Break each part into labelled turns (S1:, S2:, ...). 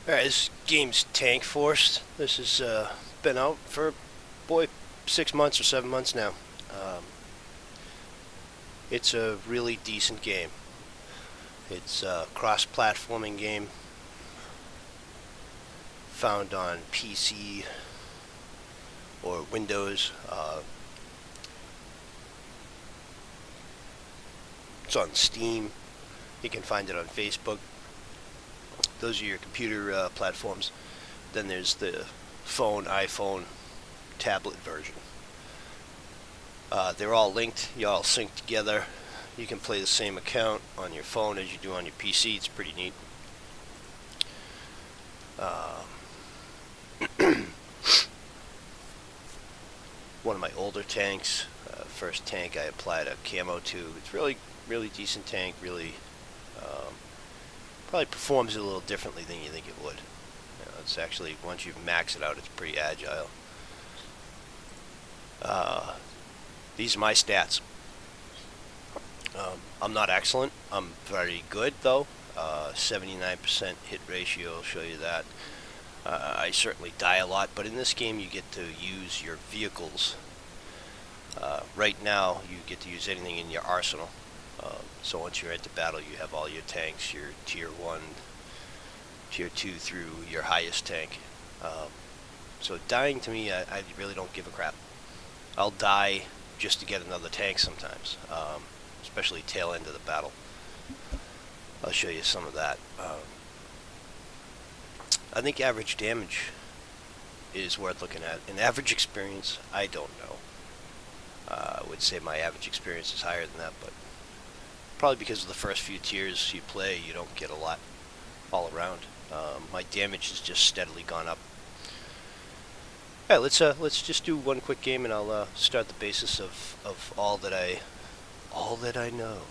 S1: Alright, this game's TankForce. This has been out for, boy, 6 months or 7 months now. Um, it's a really decent game. It's a cross-platforming game found on PC or Windows. It's on Steam. You can find it on Facebook. Those are your computer platforms. Then there's the phone, iPhone, tablet version. They're all linked. You all sync together. You can play the same account on your phone as you do on your PC. It's pretty neat. One of my older tanks, first tank I applied a camo to. It's really decent tank. Really, probably performs a little differently than you think it would. It's actually, once you max it out, it's pretty agile. These are my stats. I'm not excellent. I'm very good though. 79% hit ratio will show you that. I certainly die a lot, but in this game you get to use your vehicles. Right now you get to use anything in your arsenal. So once you're into battle, you have all your tanks, your tier 1, tier 2 through your highest tank. So dying to me, I really don't give a crap. I'll die just to get another tank sometimes, especially tail end of the battle. I'll show you some of that. I think average damage is worth looking at. In average experience, I don't know. I would say my average experience is higher than that, but probably because of the first few tiers you play, you don't get a lot all around. My damage has just steadily gone up. All right, let's just do one quick game, and I'll start the basis of all that I know.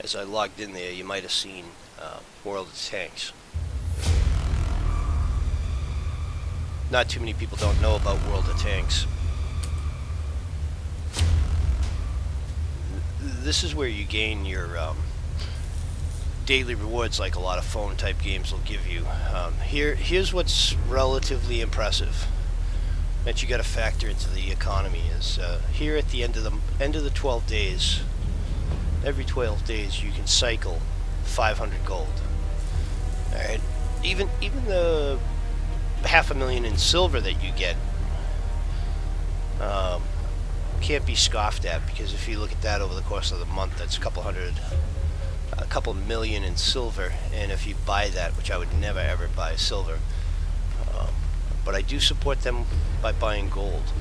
S1: As I logged in there, you might have seen World of Tanks. Not too many people don't know about World of Tanks. This is where you gain your daily rewards, like a lot of phone type games will give you. Here's what's relatively impressive that you got to factor into the economy is here at the end of the 12 days. Every 12 days you can cycle 500 gold. Alright, even the 500,000 in silver that you get can't be scoffed at, because if you look at that over the course of the month, that's a couple million in silver. And if you buy that, which I would never ever buy silver, but I do support them by buying gold.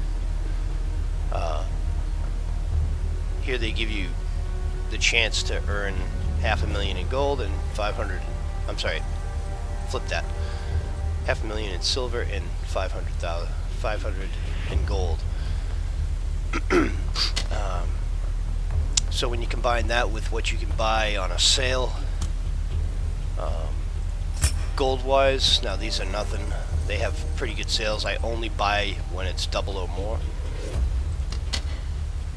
S1: Here they give you the chance to earn 500,000 in gold and 500. I'm sorry, flip that. 500,000 in silver and 500 in gold. So when you combine that with what you can buy on a sale, gold-wise, now these are nothing. They have pretty good sales. I only buy when it's double or more.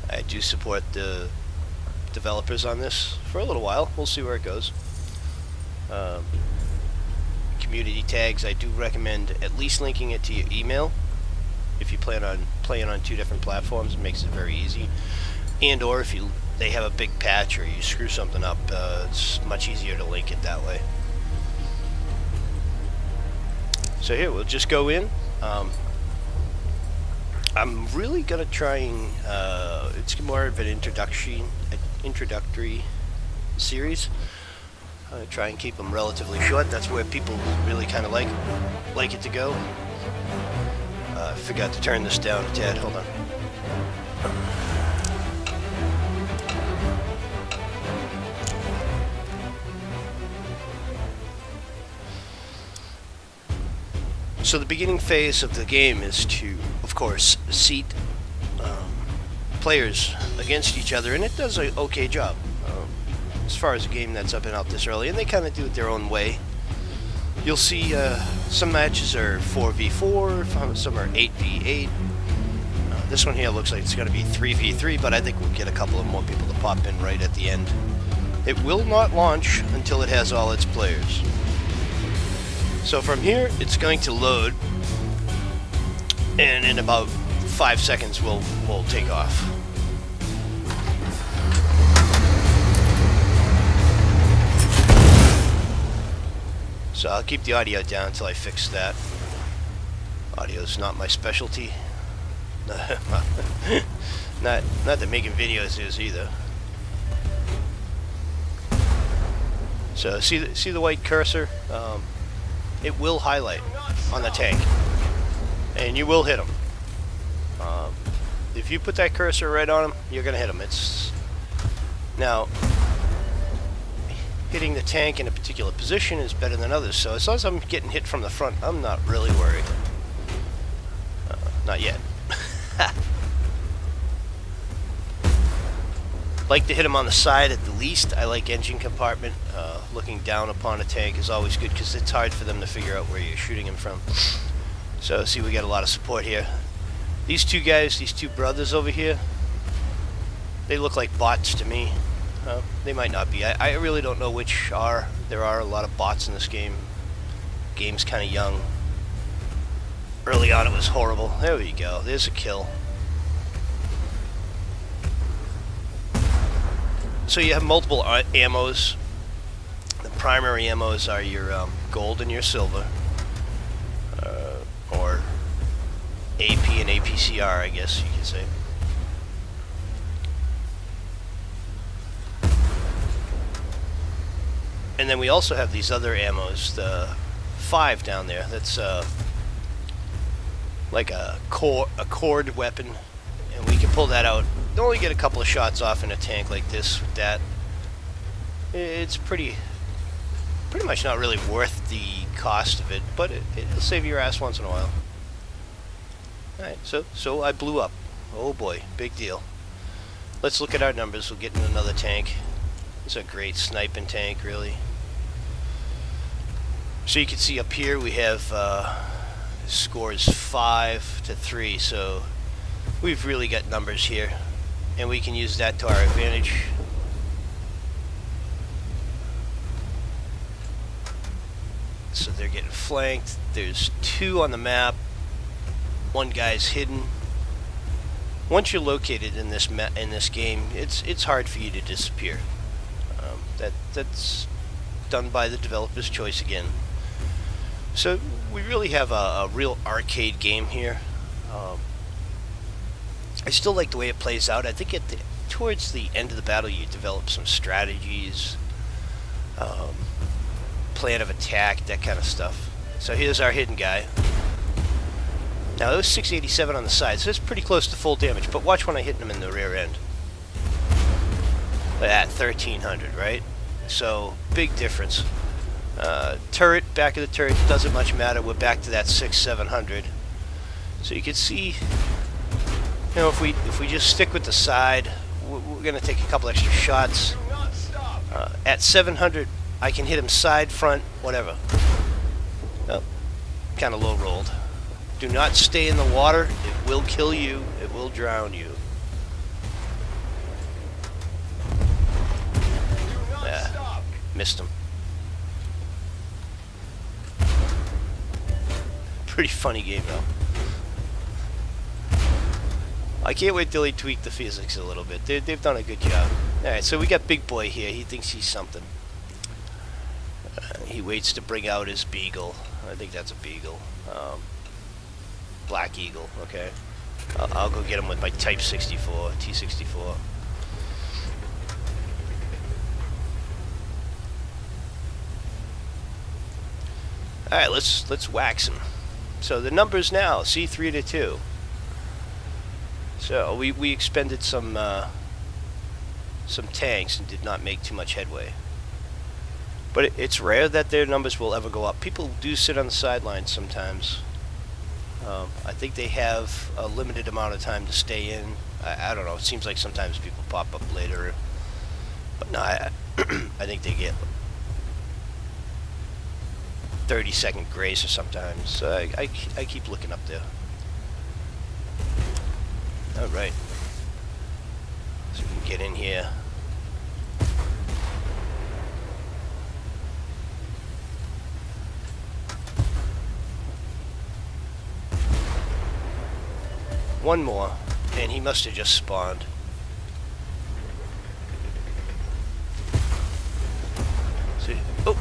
S1: I do support the developers on this for a little while. We'll see where it goes. Community tags, I do recommend at least linking it to your email if you plan on playing on 2 different platforms. It makes it very easy. And or if they have a big patch or you screw something up, it's much easier to link it that way. So here, we'll just go in. I'm really gonna try and it's more of an introductory series. Try and keep them relatively short. That's where people really kind of like it to go. I forgot to turn this down a tad. Hold on. So the beginning phase of the game is to, of course, seat players against each other, and it does an okay job as far as a game that's up and out this early, and they kind of do it their own way. You'll see some matches are 4v4, some are 8v8. This one here looks like it's going to be 3v3, but I think we'll get a couple of more people to pop in right at the end. It will not launch until it has all its players. So from here, it's going to load, and in about 5 seconds, we'll take off. So I'll keep the audio down until I fix that. Audio's not my specialty. not that making videos is either. So see the white cursor? It will highlight on the tank, and you will hit them. If you put that cursor right on them, you're gonna hit them. It's now hitting the tank in a particular position is better than others. So as long as I'm getting hit from the front, I'm not really worried. Not yet. Like to hit them on the side at the least. I like engine compartment. Looking down upon a tank is always good because it's hard for them to figure out where you're shooting them from. So see, we got a lot of support here. These two guys, these two brothers over here, they look like bots to me. They might not be. I really don't know which are. There are a lot of bots in this game. Game's kind of young. Early on it was horrible. There we go. There's a kill. So you have multiple ammos. The primary ammos are your gold and your silver. Or AP and APCR, I guess you could say. And then we also have these other ammos, the 5 down there. That's like a cord weapon, and we can pull that out. You only get a couple of shots off in a tank like this with that. It's pretty much not really worth the cost of it, but it'll save your ass once in a while. Alright, so I blew up. Oh boy, big deal. Let's look at our numbers. We'll get in another tank. It's a great sniping tank, really. So you can see up here we have scores 5-3, so we've really got numbers here, and we can use that to our advantage. So they're getting flanked. There's 2 on the map. One guy's hidden. Once you're located in this game, it's hard for you to disappear. That's done by the developer's choice again. So we really have a real arcade game here. I still like the way it plays out. I think towards the end of the battle you develop some strategies, plan of attack, that kind of stuff. So here's our hidden guy. Now it was 687 on the side, so it's pretty close to full damage, but watch when I hit him in the rear end. Look at that, 1300, right? So, big difference. Turret, back of the turret, doesn't much matter. We're back to that 600-700. So you can see, you know, if we just stick with the side, we're going to take a couple extra shots. At 700, I can hit him side, front, whatever. Oh, kind of low rolled. Do not stay in the water. It will kill you. It will drown you. Yeah, missed him. Pretty funny game though. I can't wait till they tweak the physics a little bit. They've done a good job. Alright, so we got Big Boy here. He thinks he's something. He waits to bring out his beagle. I think that's a beagle. Black Eagle, okay. I'll go get him with my Type 64, T64. Alright, let's wax him. So the numbers now, see, 3-2. So we expended some tanks and did not make too much headway. But it's rare that their numbers will ever go up. People do sit on the sidelines sometimes. I think they have a limited amount of time to stay in. I don't know. It seems like sometimes people pop up later. But no, I think they get 30-second grace or sometimes. So I keep looking up there. All right. So we can get in here. One more, and he must have just spawned. So, oh,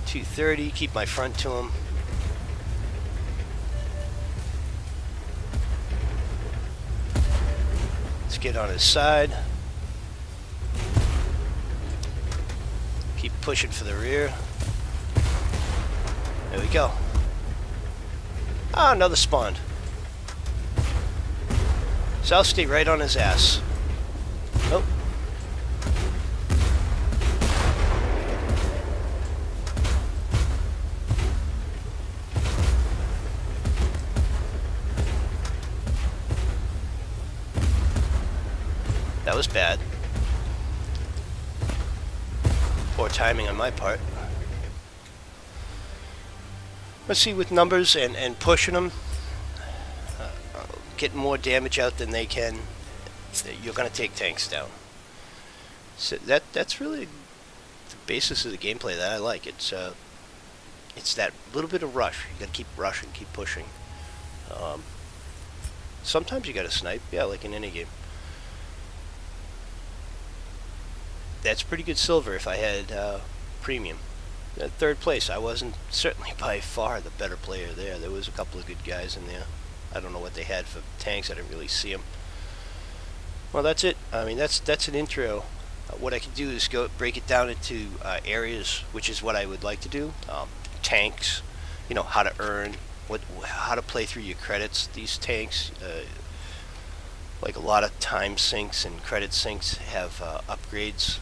S1: 230. Keep my front to him. Let's get on his side. Keep pushing for the rear. There we go. Ah, another spawned. So I'll stay right on his ass. Oh. That was bad. Poor timing on my part. Let's see, with numbers and pushing them, getting more damage out than they can, you're going to take tanks down. So that's really the basis of the gameplay that I like. It's that little bit of rush. You got to keep rushing, keep pushing. Sometimes you got to snipe, yeah, like in any game. That's pretty good silver if I had premium. Third place, I wasn't certainly by far the better player there. There was a couple of good guys in there. I don't know what they had for tanks. I didn't really see them. Well, that's it. I mean, that's an intro. What I can do is go break it down into areas, which is what I would like to do. Tanks, you know, how to earn, how to play through your credits. These tanks, like a lot of time sinks and credit sinks, have upgrades.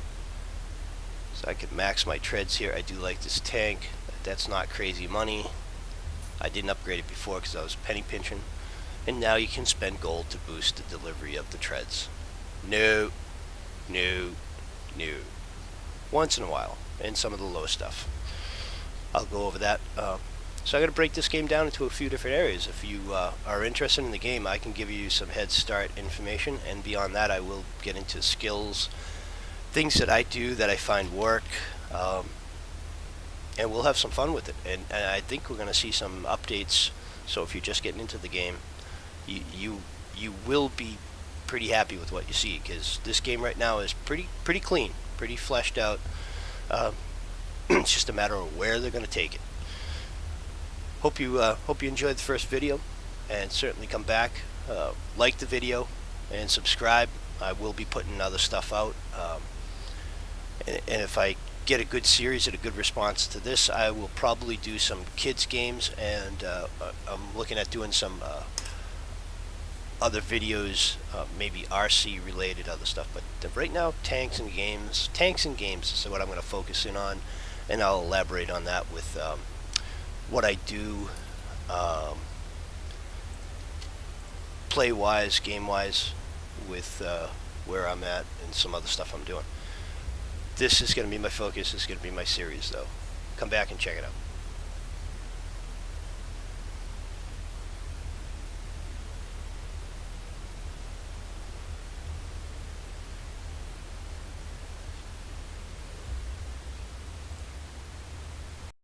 S1: So I could max my treads here. I do like this tank. That's not crazy money. I didn't upgrade it before because I was penny pinching. And now you can spend gold to boost the delivery of the treads. No. Once in a while. And some of the low stuff. I'll go over that. So I'm going to break this game down into a few different areas. If you are interested in the game, I can give you some head start information. And beyond that, I will get into skills, things that I do that I find work. And we'll have some fun with it. And I think we're going to see some updates. So if you're just getting into the game, you will be pretty happy with what you see, because this game right now is pretty clean, pretty fleshed out. It's just a matter of where they're going to take it. Hope you enjoyed the first video, and certainly come back, like the video, and subscribe. I will be putting other stuff out, and if I get a good series and a good response to this, I will probably do some kids games, and I'm looking at doing some other videos, maybe RC related other stuff, but right now tanks and games is what I'm going to focus in on, and I'll elaborate on that with what I do play wise, game wise, with where I'm at and some other stuff I'm doing. This is going to be my focus. This is going to be my series, though. Come back and check it out.